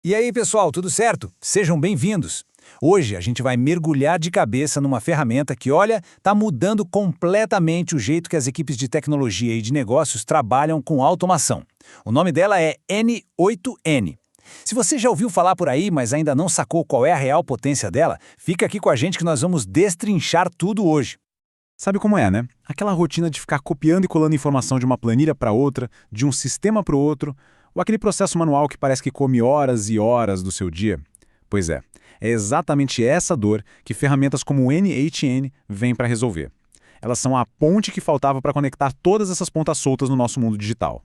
E aí, pessoal, tudo certo? Sejam bem-vindos! Hoje a gente vai mergulhar de cabeça numa ferramenta que, olha, está mudando completamente o jeito que as equipes de tecnologia e de negócios trabalham com automação. O nome dela é N8N. Se você já ouviu falar por aí, mas ainda não sacou qual é a real potência dela, fica aqui com a gente que nós vamos destrinchar tudo hoje. Sabe como é, né? Aquela rotina de ficar copiando e colando informação de uma planilha para outra, de um sistema para o outro, ou aquele processo manual que parece que come horas e horas do seu dia. Pois é exatamente essa dor que ferramentas como o N8N vêm para resolver. Elas são a ponte que faltava para conectar todas essas pontas soltas no nosso mundo digital.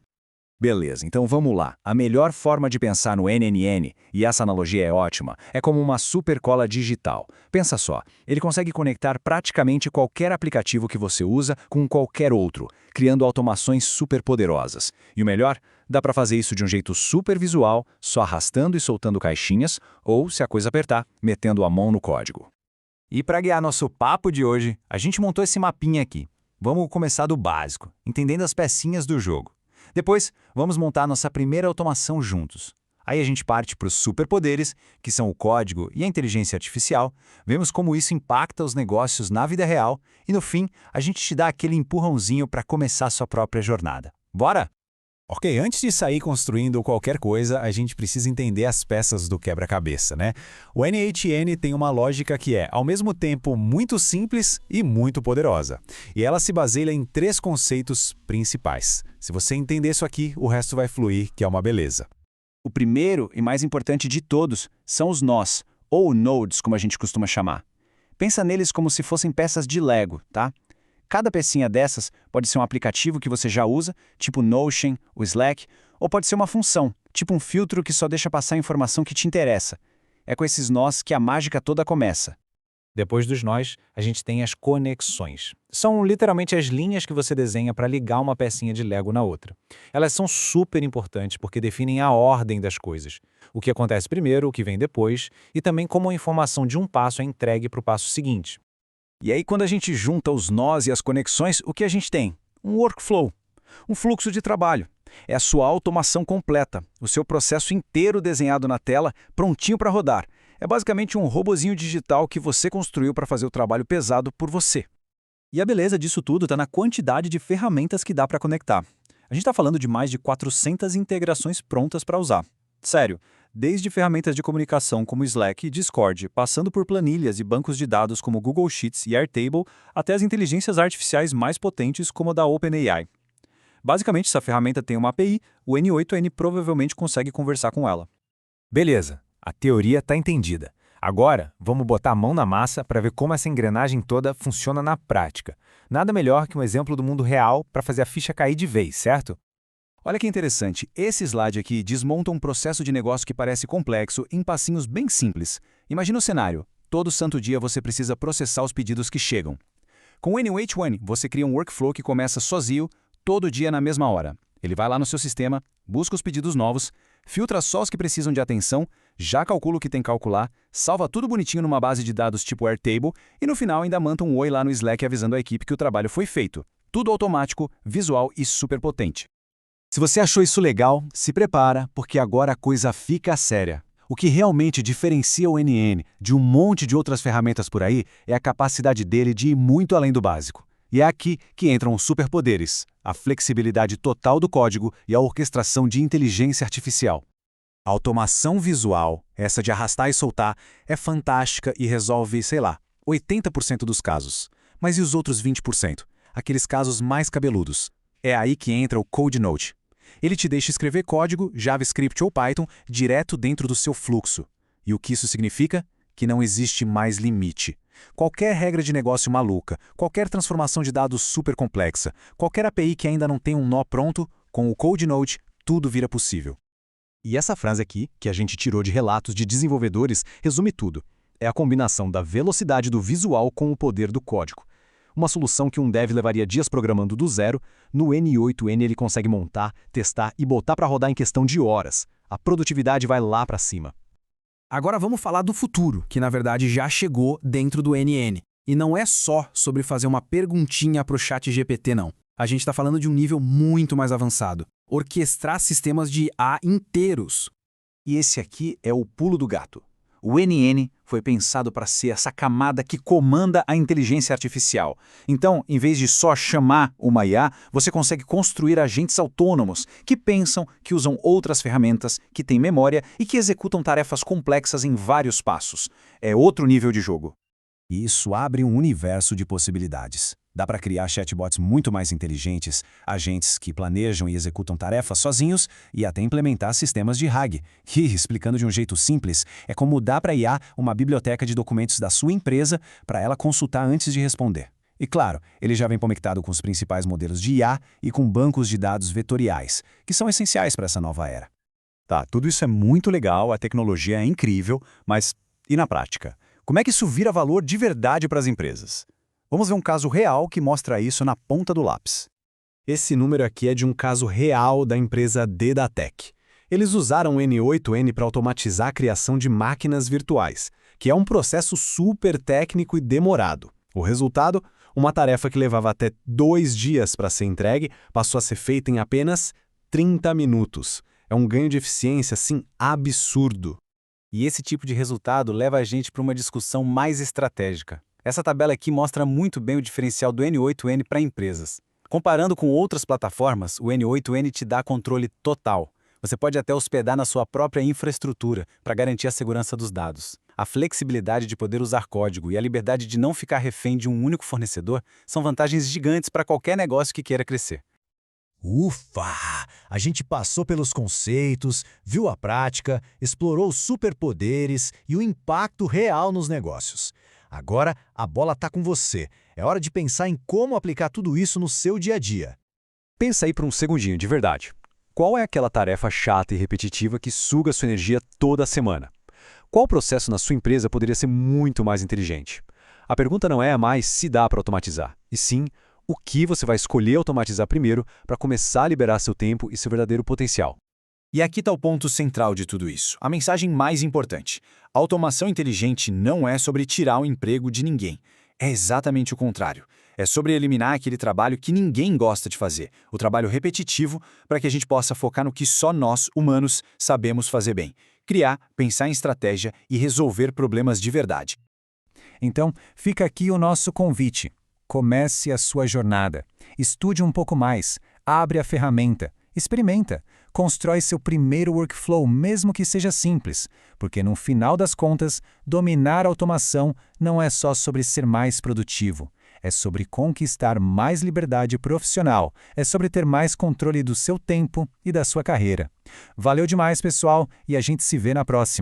Beleza, então vamos lá. A melhor forma de pensar no NNN, e essa analogia é ótima, é como uma supercola digital. Pensa só, ele consegue conectar praticamente qualquer aplicativo que você usa com qualquer outro, criando automações super poderosas. E o melhor, dá para fazer isso de um jeito super visual, só arrastando e soltando caixinhas, ou, se a coisa apertar, metendo a mão no código. E para guiar nosso papo de hoje, a gente montou esse mapinha aqui. Vamos começar do básico, entendendo as pecinhas do jogo. Depois, vamos montar nossa primeira automação juntos. Aí a gente parte para os superpoderes, que são o código e a inteligência artificial, vemos como isso impacta os negócios na vida real e, no fim, a gente te dá aquele empurrãozinho para começar sua própria jornada. Bora? Ok, antes de sair construindo qualquer coisa, a gente precisa entender as peças do quebra-cabeça, né? O N8N tem uma lógica que é, ao mesmo tempo, muito simples e muito poderosa. E ela se baseia em 3 conceitos principais. Se você entender isso aqui, o resto vai fluir, que é uma beleza. O primeiro e mais importante de todos são os nós, ou nodes, como a gente costuma chamar. Pensa neles como se fossem peças de Lego, tá? Cada pecinha dessas pode ser um aplicativo que você já usa, tipo o Notion, o Slack, ou pode ser uma função, tipo um filtro que só deixa passar a informação que te interessa. É com esses nós que a mágica toda começa. Depois dos nós, a gente tem as conexões. São literalmente as linhas que você desenha para ligar uma pecinha de Lego na outra. Elas são super importantes porque definem a ordem das coisas. O que acontece primeiro, o que vem depois, e também como a informação de um passo é entregue para o passo seguinte. E aí, quando a gente junta os nós e as conexões, o que a gente tem? Um workflow, um fluxo de trabalho. É a sua automação completa, o seu processo inteiro desenhado na tela, prontinho para rodar. É basicamente um robozinho digital que você construiu para fazer o trabalho pesado por você. E a beleza disso tudo está na quantidade de ferramentas que dá para conectar. A gente está falando de mais de 400 integrações prontas para usar. Sério, desde ferramentas de comunicação como Slack e Discord, passando por planilhas e bancos de dados como Google Sheets e Airtable, até as inteligências artificiais mais potentes como a da OpenAI. Basicamente, se a ferramenta tem uma API, o N8N provavelmente consegue conversar com ela. Beleza, a teoria está entendida. Agora, vamos botar a mão na massa para ver como essa engrenagem toda funciona na prática. Nada melhor que um exemplo do mundo real para fazer a ficha cair de vez, certo? Olha que interessante, esse slide aqui desmonta um processo de negócio que parece complexo em passinhos bem simples. Imagina o cenário, todo santo dia você precisa processar os pedidos que chegam. Com o N8N, você cria um workflow que começa sozinho, todo dia na mesma hora. Ele vai lá no seu sistema, busca os pedidos novos, filtra só os que precisam de atenção, já calcula o que tem que calcular, salva tudo bonitinho numa base de dados tipo Airtable e no final ainda manda um oi lá no Slack avisando a equipe que o trabalho foi feito. Tudo automático, visual e super potente. Se você achou isso legal, se prepara, porque agora a coisa fica séria. O que realmente diferencia o NN de um monte de outras ferramentas por aí é a capacidade dele de ir muito além do básico. E é aqui que entram os superpoderes, a flexibilidade total do código e a orquestração de inteligência artificial. A automação visual, essa de arrastar e soltar, é fantástica e resolve, sei lá, 80% dos casos. Mas e os outros 20%? Aqueles casos mais cabeludos. É aí que entra o CodeNote. Ele te deixa escrever código, JavaScript ou Python, direto dentro do seu fluxo. E o que isso significa? Que não existe mais limite. Qualquer regra de negócio maluca, qualquer transformação de dados super complexa, qualquer API que ainda não tem um nó pronto, com o CodeNote, tudo vira possível. E essa frase aqui, que a gente tirou de relatos de desenvolvedores, resume tudo. É a combinação da velocidade do visual com o poder do código. Uma solução que um dev levaria dias programando do zero, no N8N ele consegue montar, testar e botar para rodar em questão de horas. A produtividade vai lá para cima. Agora vamos falar do futuro, que na verdade já chegou dentro do NN. E não é só sobre fazer uma perguntinha para o ChatGPT, não. A gente está falando de um nível muito mais avançado. Orquestrar sistemas de IA inteiros. E esse aqui é o pulo do gato. O NN foi pensado para ser essa camada que comanda a inteligência artificial. Então, em vez de só chamar uma IA, você consegue construir agentes autônomos que pensam, que usam outras ferramentas, que têm memória e que executam tarefas complexas em vários passos. É outro nível de jogo. E isso abre um universo de possibilidades. Dá para criar chatbots muito mais inteligentes, agentes que planejam e executam tarefas sozinhos e até implementar sistemas de RAG. E, explicando de um jeito simples, é como dar para a IA uma biblioteca de documentos da sua empresa para ela consultar antes de responder. E claro, ele já vem conectado com os principais modelos de IA e com bancos de dados vetoriais, que são essenciais para essa nova era. Tá, tudo isso é muito legal, a tecnologia é incrível, mas e na prática? Como é que isso vira valor de verdade para as empresas? Vamos ver um caso real que mostra isso na ponta do lápis. Esse número aqui é de um caso real da empresa Dedatec. Eles usaram o N8N para automatizar a criação de máquinas virtuais, que é um processo super técnico e demorado. O resultado? Uma tarefa que levava até 2 dias para ser entregue passou a ser feita em apenas 30 minutos. É um ganho de eficiência, assim, absurdo. E esse tipo de resultado leva a gente para uma discussão mais estratégica. Essa tabela aqui mostra muito bem o diferencial do N8N para empresas. Comparando com outras plataformas, o N8N te dá controle total. Você pode até hospedar na sua própria infraestrutura para garantir a segurança dos dados. A flexibilidade de poder usar código e a liberdade de não ficar refém de um único fornecedor são vantagens gigantes para qualquer negócio que queira crescer. Ufa! A gente passou pelos conceitos, viu a prática, explorou os superpoderes e o impacto real nos negócios. Agora, a bola está com você. É hora de pensar em como aplicar tudo isso no seu dia a dia. Pensa aí por um segundinho, de verdade. Qual é aquela tarefa chata e repetitiva que suga sua energia toda semana? Qual processo na sua empresa poderia ser muito mais inteligente? A pergunta não é mais se dá para automatizar, e sim o que você vai escolher automatizar primeiro para começar a liberar seu tempo e seu verdadeiro potencial. E aqui está o ponto central de tudo isso, a mensagem mais importante. A automação inteligente não é sobre tirar o emprego de ninguém. É exatamente o contrário. É sobre eliminar aquele trabalho que ninguém gosta de fazer, o trabalho repetitivo, para que a gente possa focar no que só nós, humanos, sabemos fazer bem. Criar, pensar em estratégia e resolver problemas de verdade. Então, fica aqui o nosso convite. Comece a sua jornada. Estude um pouco mais. Abre a ferramenta. Experimenta. Constrói seu primeiro workflow, mesmo que seja simples. Porque, no final das contas, dominar a automação não é só sobre ser mais produtivo. É sobre conquistar mais liberdade profissional. É sobre ter mais controle do seu tempo e da sua carreira. Valeu demais, pessoal, e a gente se vê na próxima.